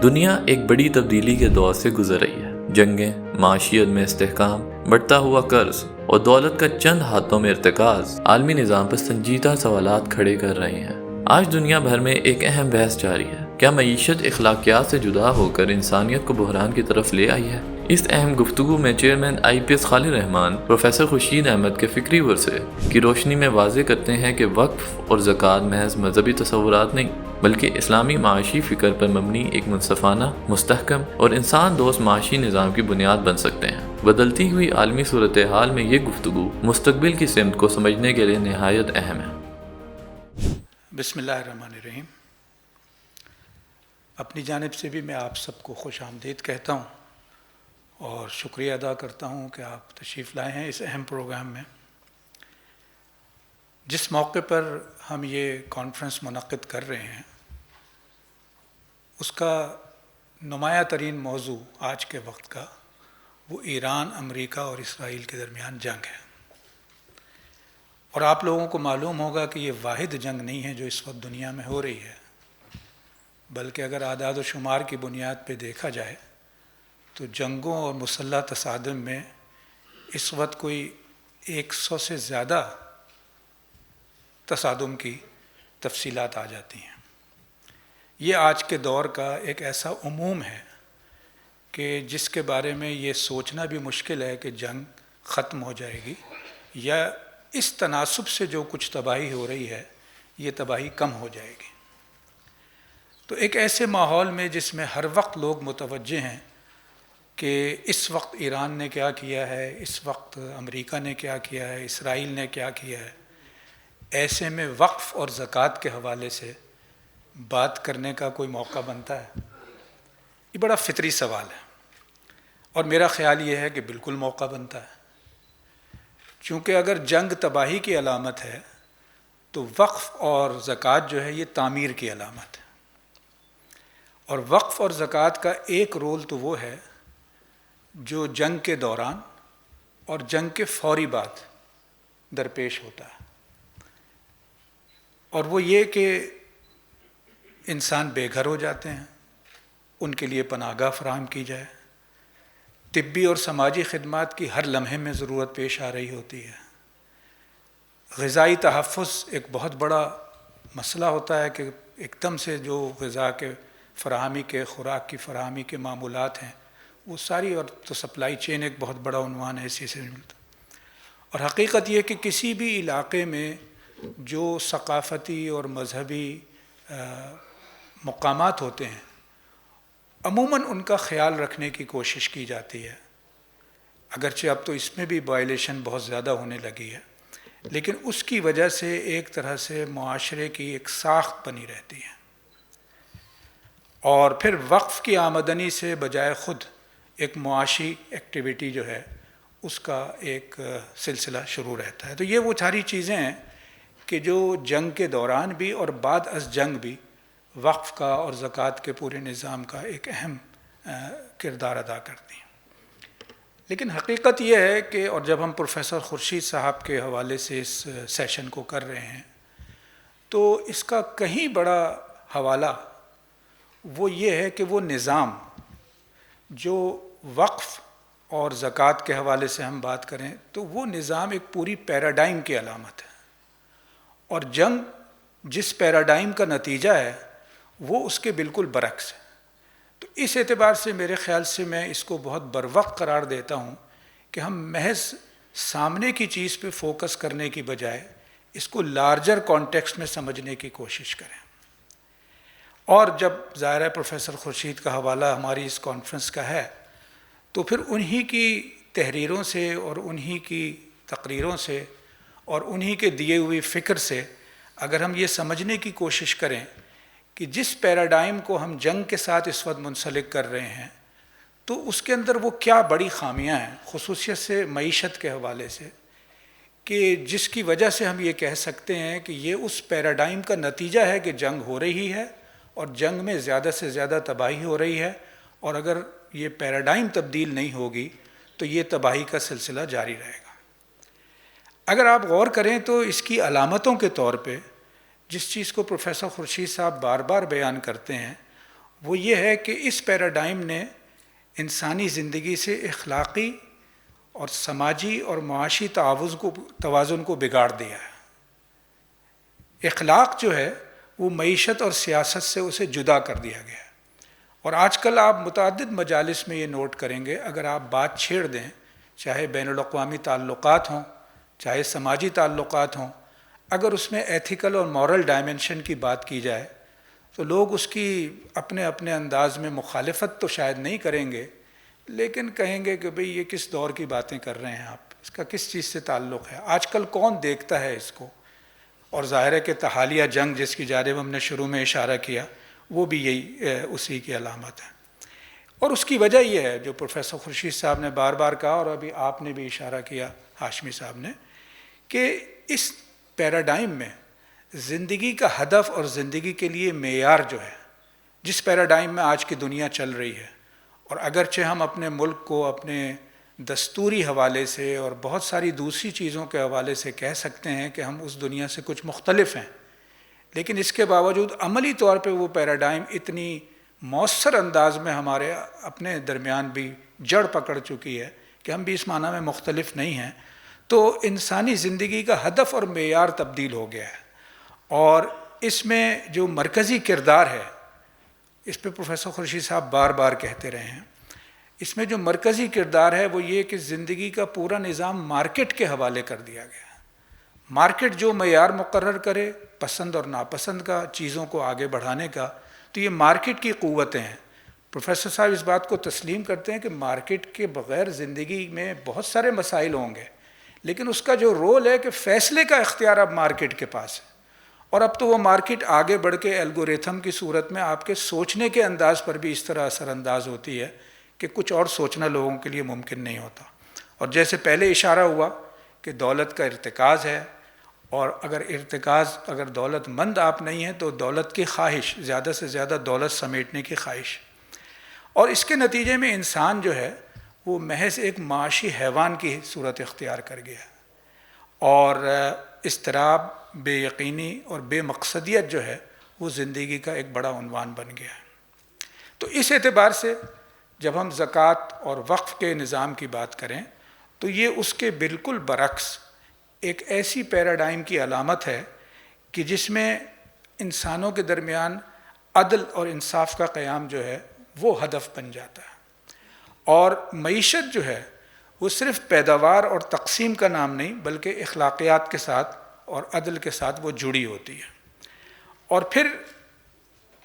دنیا ایک بڑی تبدیلی کے دور سے گزر رہی ہے۔ جنگیں، معاشیت میں استحکام، بڑھتا ہوا قرض اور دولت کا چند ہاتھوں میں ارتکاز عالمی نظام پر سنجیدہ سوالات کھڑے کر رہے ہیں۔ آج دنیا بھر میں ایک اہم بحث جاری ہے۔ کیا معیشت اخلاقیات سے جدا ہو کر انسانیت کو بحران کی طرف لے آئی ہے؟ اس اہم گفتگو میں چیئرمین IPS خالد رحمان پروفیسر خورشید احمد کے فکری ورثے کی روشنی میں واضح کرتے ہیں کہ وقف اور زکوٰۃ محض مذہبی تصورات نہیں، بلکہ اسلامی معاشی فکر پر مبنی ایک منصفانہ، مستحکم اور انسان دوست معاشی نظام کی بنیاد بن سکتے ہیں۔ بدلتی ہوئی عالمی صورتحال میں یہ گفتگو مستقبل کی سمت کو سمجھنے کے لیے نہایت اہم ہے۔ بسم اللہ الرحمن الرحیم۔ اپنی جانب سے بھی میں آپ سب کو خوش آمدید کہتا ہوں اور شکریہ ادا کرتا ہوں کہ آپ تشریف لائے ہیں اس اہم پروگرام میں۔ جس موقع پر ہم یہ کانفرنس منعقد کر رہے ہیں، اس کا نمایاں ترین موضوع آج کے وقت کا وہ ایران، امریکہ اور اسرائیل کے درمیان جنگ ہے۔ اور آپ لوگوں کو معلوم ہوگا کہ یہ واحد جنگ نہیں ہے جو اس وقت دنیا میں ہو رہی ہے، بلکہ اگر اعداد و شمار کی بنیاد پہ دیکھا جائے تو جنگوں اور مسلح تصادم میں اس وقت کوئی 100 سے زیادہ تصادم کی تفصیلات آ جاتی ہیں۔ یہ آج کے دور کا ایک ایسا عموم ہے کہ جس کے بارے میں یہ سوچنا بھی مشکل ہے کہ جنگ ختم ہو جائے گی یا اس تناسب سے جو کچھ تباہی ہو رہی ہے یہ تباہی کم ہو جائے گی۔ تو ایک ایسے ماحول میں جس میں ہر وقت لوگ متوجہ ہیں کہ اس وقت ایران نے کیا کیا ہے، اس وقت امریکہ نے کیا کیا ہے، اسرائیل نے کیا کیا ہے، ایسے میں وقف اور زکوٰۃ کے حوالے سے بات کرنے کا کوئی موقع بنتا ہے؟ یہ بڑا فطری سوال ہے اور میرا خیال یہ ہے کہ بالکل موقع بنتا ہے، چونکہ اگر جنگ تباہی کی علامت ہے تو وقف اور زکوٰۃ جو ہے یہ تعمیر کی علامت ہے۔ اور وقف اور زکوٰۃ کا ایک رول تو وہ ہے جو جنگ کے دوران اور جنگ کے فوری بعد درپیش ہوتا ہے، اور وہ یہ کہ انسان بے گھر ہو جاتے ہیں، ان کے لیے پناہ گاہ فراہم کی جائے، طبی اور سماجی خدمات کی ہر لمحے میں ضرورت پیش آ رہی ہوتی ہے، غذائی تحفظ ایک بہت بڑا مسئلہ ہوتا ہے کہ ایک دم سے جو غذا کے فراہمی کے، خوراک کی فراہمی کے معمولات ہیں وہ ساری، اور تو سپلائی چین ایک بہت بڑا عنوان ہے اسی سے ملتا۔ اور حقیقت یہ کہ کسی بھی علاقے میں جو ثقافتی اور مذہبی مقامات ہوتے ہیں عموماً ان کا خیال رکھنے کی کوشش کی جاتی ہے، اگرچہ اب تو اس میں بھی وائلیشن بہت زیادہ ہونے لگی ہے، لیکن اس کی وجہ سے ایک طرح سے معاشرے کی ایک ساخت بنی رہتی ہے۔ اور پھر وقف کی آمدنی سے بجائے خود ایک معاشی ایکٹیویٹی جو ہے اس کا ایک سلسلہ شروع رہتا ہے۔ تو یہ وہ ساری چیزیں ہیں کہ جو جنگ کے دوران بھی اور بعد از جنگ بھی وقف کا اور زکوٰۃ کے پورے نظام کا ایک اہم کردار ادا کرتی ہیں۔ لیکن حقیقت یہ ہے کہ، اور جب ہم پروفیسر خورشید صاحب کے حوالے سے اس سیشن کو کر رہے ہیں تو اس کا کہیں بڑا حوالہ وہ یہ ہے کہ وہ نظام جو وقف اور زکوٰۃ کے حوالے سے ہم بات کریں تو وہ نظام ایک پوری پیراڈائم کی علامت ہے، اور جنگ جس پیراڈائم کا نتیجہ ہے وہ اس کے بالکل برعکس ہے۔ تو اس اعتبار سے میرے خیال سے میں اس کو بہت بروقت قرار دیتا ہوں کہ ہم محض سامنے کی چیز پہ فوکس کرنے کی بجائے اس کو لارجر کانٹیکسٹ میں سمجھنے کی کوشش کریں۔ اور جب ظاہر ہے پروفیسر خورشید کا حوالہ ہماری اس کانفرنس کا ہے تو پھر انہی کی تحریروں سے اور انہی کی تقریروں سے اور انہی کے دیے ہوئی فکر سے اگر ہم یہ سمجھنے کی کوشش کریں کہ جس پیراڈائم کو ہم جنگ کے ساتھ اس وقت منسلک کر رہے ہیں تو اس کے اندر وہ کیا بڑی خامیاں ہیں، خصوصیت سے معیشت کے حوالے سے، کہ جس کی وجہ سے ہم یہ کہہ سکتے ہیں کہ یہ اس پیراڈائم کا نتیجہ ہے کہ جنگ ہو رہی ہے اور جنگ میں زیادہ سے زیادہ تباہی ہو رہی ہے، اور اگر یہ پیراڈائم تبدیل نہیں ہوگی تو یہ تباہی کا سلسلہ جاری رہے گا۔ اگر آپ غور کریں تو اس کی علامتوں کے طور پہ جس چیز کو پروفیسر خورشید صاحب بار بار بیان کرتے ہیں وہ یہ ہے کہ اس پیراڈائم نے انسانی زندگی سے اخلاقی اور سماجی اور معاشی توازن کو بگاڑ دیا ہے۔ اخلاق جو ہے وہ معیشت اور سیاست سے اسے جدا کر دیا گیا ہے۔ اور آج کل آپ متعدد مجالس میں یہ نوٹ کریں گے، اگر آپ بات چھیڑ دیں، چاہے بین الاقوامی تعلقات ہوں، چاہے سماجی تعلقات ہوں، اگر اس میں ایتھیکل اور مورل ڈائمنشن کی بات کی جائے تو لوگ اس کی اپنے اپنے انداز میں مخالفت تو شاید نہیں کریں گے، لیکن کہیں گے کہ بھئی یہ کس دور کی باتیں کر رہے ہیں آپ، اس کا کس چیز سے تعلق ہے، آج کل کون دیکھتا ہے اس کو۔ اور ظاہر ہے کہ تحالیہ جنگ جس کی جانب ہم نے شروع میں اشارہ کیا، وہ بھی یہی اسی کی علامت ہے۔ اور اس کی وجہ یہ ہے جو پروفیسر خورشید صاحب نے بار بار کہا، اور ابھی آپ نے بھی اشارہ کیا ہاشمی صاحب نے، کہ اس پیراڈائم میں زندگی کا ہدف اور زندگی کے لیے معیار جو ہے، جس پیراڈائم میں آج کی دنیا چل رہی ہے، اور اگرچہ ہم اپنے ملک کو اپنے دستوری حوالے سے اور بہت ساری دوسری چیزوں کے حوالے سے کہہ سکتے ہیں کہ ہم اس دنیا سے کچھ مختلف ہیں، لیکن اس کے باوجود عملی طور پہ وہ پیراڈائم اتنی مؤثر انداز میں ہمارے اپنے درمیان بھی جڑ پکڑ چکی ہے کہ ہم بھی اس معنی میں مختلف نہیں ہیں۔ تو انسانی زندگی کا ہدف اور معیار تبدیل ہو گیا ہے، اور اس میں جو مرکزی کردار ہے، اس پہ پروفیسر خورشید صاحب بار بار کہتے رہے ہیں، اس میں جو مرکزی کردار ہے وہ یہ کہ زندگی کا پورا نظام مارکیٹ کے حوالے کر دیا گیا ہے۔ مارکیٹ جو معیار مقرر کرے پسند اور ناپسند کا، چیزوں کو آگے بڑھانے کا، تو یہ مارکیٹ کی قوتیں ہیں۔ پروفیسر صاحب اس بات کو تسلیم کرتے ہیں کہ مارکیٹ کے بغیر زندگی میں بہت سارے مسائل ہوں گے، لیکن اس کا جو رول ہے کہ فیصلے کا اختیار اب مارکیٹ کے پاس ہے، اور اب تو وہ مارکیٹ آگے بڑھ کے الگوریتھم کی صورت میں آپ کے سوچنے کے انداز پر بھی اس طرح اثر انداز ہوتی ہے کہ کچھ اور سوچنا لوگوں کے لیے ممکن نہیں ہوتا۔ اور جیسے پہلے اشارہ ہوا کہ دولت کا ارتکاز ہے، اور اگر دولت مند آپ نہیں ہیں تو دولت کی خواہش، زیادہ سے زیادہ دولت سمیٹنے کی خواہش، اور اس کے نتیجے میں انسان جو ہے وہ محض ایک معاشی حیوان کی صورت اختیار کر گیا، اور اضطراب، بے یقینی اور بے مقصدیت جو ہے وہ زندگی کا ایک بڑا عنوان بن گیا ہے۔ تو اس اعتبار سے جب ہم زکوٰۃ اور وقف کے نظام کی بات کریں تو یہ اس کے بالکل برعکس ایک ایسی پیراڈائم کی علامت ہے کہ جس میں انسانوں کے درمیان عدل اور انصاف کا قیام جو ہے وہ ہدف بن جاتا ہے، اور معیشت جو ہے وہ صرف پیداوار اور تقسیم کا نام نہیں بلکہ اخلاقیات کے ساتھ اور عدل کے ساتھ وہ جڑی ہوتی ہے۔ اور پھر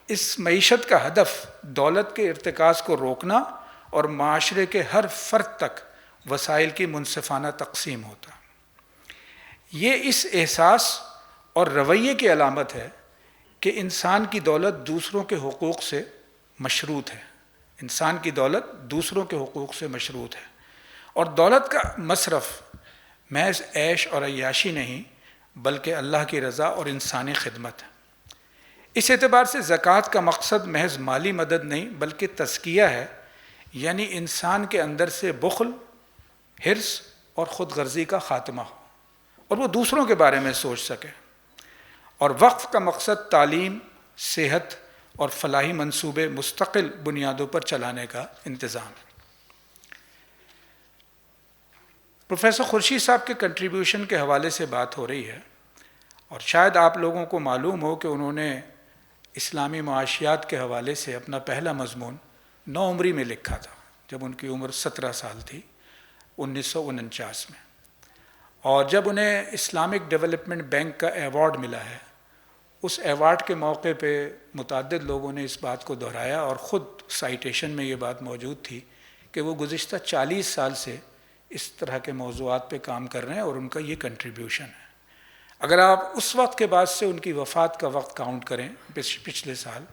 اس معیشت کا ہدف دولت کے ارتکاز کو روکنا اور معاشرے کے ہر فرد تک وسائل کی منصفانہ تقسیم ہوتا۔ یہ اس احساس اور رویے کی علامت ہے کہ انسان کی دولت دوسروں کے حقوق سے مشروط ہے، انسان کی دولت دوسروں کے حقوق سے مشروط ہے، اور دولت کا مصرف محض عیش اور عیاشی نہیں بلکہ اللہ کی رضا اور انسانی خدمت ہے۔ اس اعتبار سے زکوٰۃ کا مقصد محض مالی مدد نہیں بلکہ تزکیہ ہے، یعنی انسان کے اندر سے بخل، حرص اور خود غرضی کا خاتمہ ہو اور وہ دوسروں کے بارے میں سوچ سکے۔ اور وقف کا مقصد تعلیم، صحت اور فلاحی منصوبے مستقل بنیادوں پر چلانے کا انتظام ہے۔ پروفیسر خورشید صاحب کے کنٹریبیوشن کے حوالے سے بات ہو رہی ہے، اور شاید آپ لوگوں کو معلوم ہو کہ انہوں نے اسلامی معاشیات کے حوالے سے اپنا پہلا مضمون 9 عمری میں لکھا تھا، جب ان کی عمر 17 سال تھی 1949 میں، اور جب انہیں اسلامک ڈیولپمنٹ بینک کا ایوارڈ ملا ہے، اس ایوارڈ کے موقع پہ متعدد لوگوں نے اس بات کو دہرایا، اور خود سائٹیشن میں یہ بات موجود تھی کہ وہ گزشتہ 40 سال سے اس طرح کے موضوعات پہ کام کر رہے ہیں، اور ان کا یہ کنٹریبیوشن ہے۔ اگر آپ اس وقت کے بعد سے ان کی وفات کا وقت کاؤنٹ کریں پچھلے سال،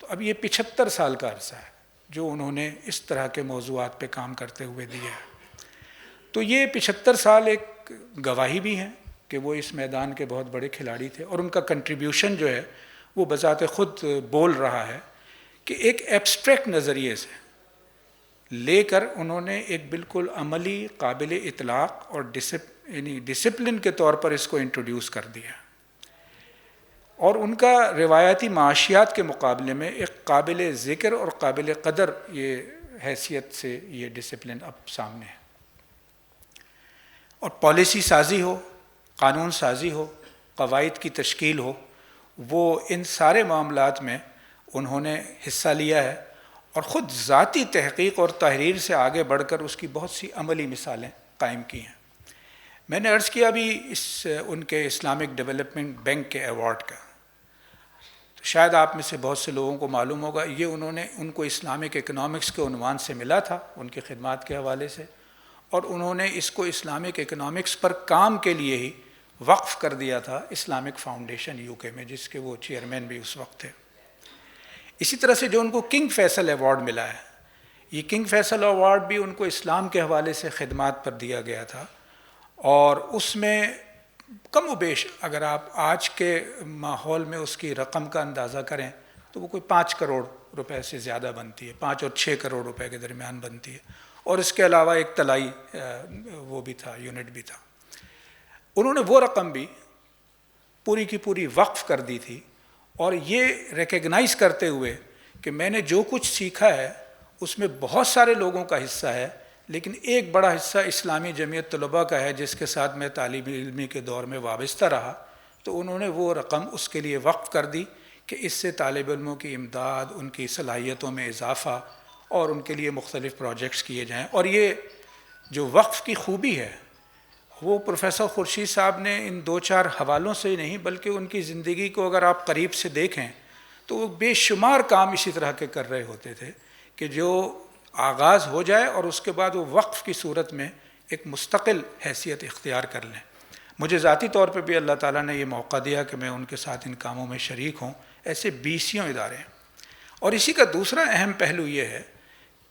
تو اب یہ 75 سال کا عرصہ ہے جو انہوں نے اس طرح کے موضوعات پہ کام کرتے ہوئے دیا ہے۔ تو یہ 75 سال ایک گواہی بھی ہیں کہ وہ اس میدان کے بہت بڑے کھلاڑی تھے، اور ان کا کنٹریبیوشن جو ہے وہ بذات خود بول رہا ہے کہ ایک ایبسٹریکٹ نظریے سے لے کر انہوں نے ایک بالکل عملی، قابل اطلاق اور ڈسپلن کے طور پر اس کو انٹروڈیوس کر دیا۔ اور ان کا روایتی معاشیات کے مقابلے میں ایک قابل ذکر اور قابل قدر یہ حیثیت سے یہ ڈسپلن اب سامنے ہے. اور پالیسی سازی ہو، قانون سازی ہو، قواعد کی تشکیل ہو، وہ ان سارے معاملات میں انہوں نے حصہ لیا ہے اور خود ذاتی تحقیق اور تحریر سے آگے بڑھ کر اس کی بہت سی عملی مثالیں قائم کی ہیں. میں نے عرض کیا ابھی ان کے اسلامک ڈیولپمنٹ بینک کے ایوارڈ کا، تو شاید آپ میں سے بہت سے لوگوں کو معلوم ہوگا یہ ان کو اسلامک اکنامکس کے عنوان سے ملا تھا ان کی خدمات کے حوالے سے، اور انہوں نے اس کو اسلامک اکنامکس پر کام کے لیے ہی وقف کر دیا تھا اسلامک فاؤنڈیشن یو کے میں، جس کے وہ چیئرمین بھی اس وقت تھے. اسی طرح سے جو ان کو کنگ فیصل ایوارڈ ملا ہے، یہ کنگ فیصل ایوارڈ بھی ان کو اسلام کے حوالے سے خدمات پر دیا گیا تھا، اور اس میں کم و بیش اگر آپ آج کے ماحول میں اس کی رقم کا اندازہ کریں تو وہ کوئی 5 کروڑ روپے سے زیادہ بنتی ہے، 5 اور 6 کروڑ روپے کے درمیان بنتی ہے. اور اس کے علاوہ ایک طلائی وہ بھی تھا، یونٹ بھی تھا. انہوں نے وہ رقم بھی پوری کی پوری وقف کر دی تھی، اور یہ ریکگنائز کرتے ہوئے کہ میں نے جو کچھ سیکھا ہے اس میں بہت سارے لوگوں کا حصہ ہے، لیکن ایک بڑا حصہ اسلامی جمعیت طلباء کا ہے جس کے ساتھ میں طالب علمی کے دور میں وابستہ رہا. تو انہوں نے وہ رقم اس کے لیے وقف کر دی کہ اس سے طالب علموں کی امداد، ان کی صلاحیتوں میں اضافہ اور ان کے لیے مختلف پروجیکٹس کیے جائیں. اور یہ جو وقف کی خوبی ہے وہ پروفیسر خورشید صاحب نے ان 2-4 حوالوں سے ہی نہیں بلکہ ان کی زندگی کو اگر آپ قریب سے دیکھیں تو وہ بے شمار کام اسی طرح کے کر رہے ہوتے تھے کہ جو آغاز ہو جائے اور اس کے بعد وہ وقف کی صورت میں ایک مستقل حیثیت اختیار کر لیں. مجھے ذاتی طور پہ بھی اللہ تعالیٰ نے یہ موقع دیا کہ میں ان کے ساتھ ان کاموں میں شریک ہوں. ایسے 20 ادارے ہیں. اور اسی کا دوسرا اہم پہلو یہ ہے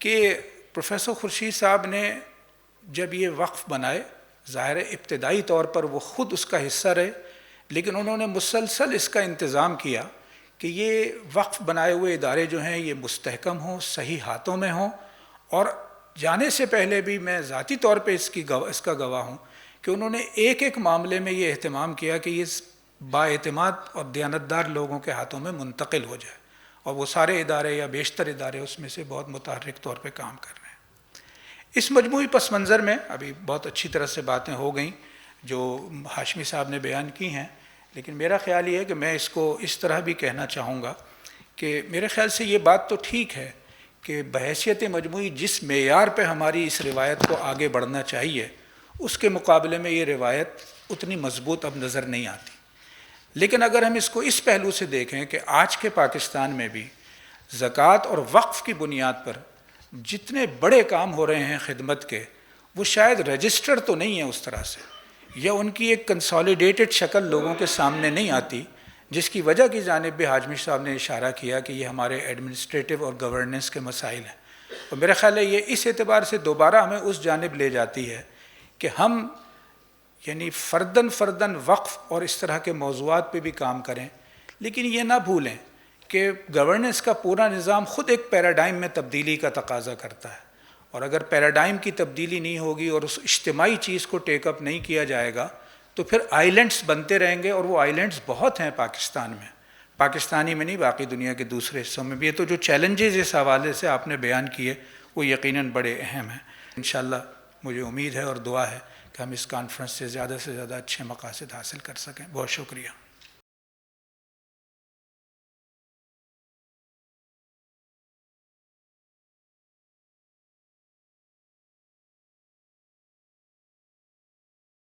کہ پروفیسر خورشید صاحب نے جب یہ وقف بنائے، ظاہر ابتدائی طور پر وہ خود اس کا حصہ رہے، لیکن انہوں نے مسلسل اس کا انتظام کیا کہ یہ وقف بنائے ہوئے ادارے جو ہیں یہ مستحکم ہوں، صحیح ہاتھوں میں ہوں. اور جانے سے پہلے بھی میں ذاتی طور پہ اس کا گواہ ہوں کہ انہوں نے ایک ایک معاملے میں یہ اہتمام کیا کہ یہ بااعتماد اور دیانتدار لوگوں کے ہاتھوں میں منتقل ہو جائے، اور وہ سارے ادارے یا بیشتر ادارے اس میں سے بہت متحرک طور پہ کام کر رہے ہیں. اس مجموعی پس منظر میں ابھی بہت اچھی طرح سے باتیں ہو گئیں جو ہاشمی صاحب نے بیان کی ہیں، لیکن میرا خیال یہ ہے کہ میں اس کو اس طرح بھی کہنا چاہوں گا کہ میرے خیال سے یہ بات تو ٹھیک ہے کہ بحیثیت مجموعی جس معیار پہ ہماری اس روایت کو آگے بڑھنا چاہیے اس کے مقابلے میں یہ روایت اتنی مضبوط اب نظر نہیں آتی. لیکن اگر ہم اس کو اس پہلو سے دیکھیں کہ آج کے پاکستان میں بھی زکوٰۃ اور وقف کی بنیاد پر جتنے بڑے کام ہو رہے ہیں خدمت کے، وہ شاید رجسٹر تو نہیں ہیں اس طرح سے، یا ان کی ایک کنسالیڈیٹڈ شکل لوگوں کے سامنے نہیں آتی، جس کی وجہ کی جانب بھی حاجمی صاحب نے اشارہ کیا کہ یہ ہمارے ایڈمنسٹریٹو اور گورننس کے مسائل ہیں. اور میرا خیال ہے یہ اس اعتبار سے دوبارہ ہمیں اس جانب لے جاتی ہے کہ ہم یعنی فرداً وقف اور اس طرح کے موضوعات پہ بھی کام کریں، لیکن یہ نہ بھولیں کہ گورننس کا پورا نظام خود ایک پیراڈائم میں تبدیلی کا تقاضا کرتا ہے، اور اگر پیراڈائم کی تبدیلی نہیں ہوگی اور اس اجتماعی چیز کو ٹیک اپ نہیں کیا جائے گا تو پھر آئیلینڈس بنتے رہیں گے، اور وہ آئیلینڈس بہت ہیں پاکستان میں، پاکستانی میں نہیں باقی دنیا کے دوسرے حصوں میں بھی. تو جو چیلنجز اس حوالے سے آپ نے بیان کیے وہ یقیناً بڑے اہم ہیں. انشاءاللہ مجھے امید ہے اور دعا ہے کہ ہم اس کانفرنس سے زیادہ اچھے مقاصد حاصل کر سکیں. بہت شکریہ.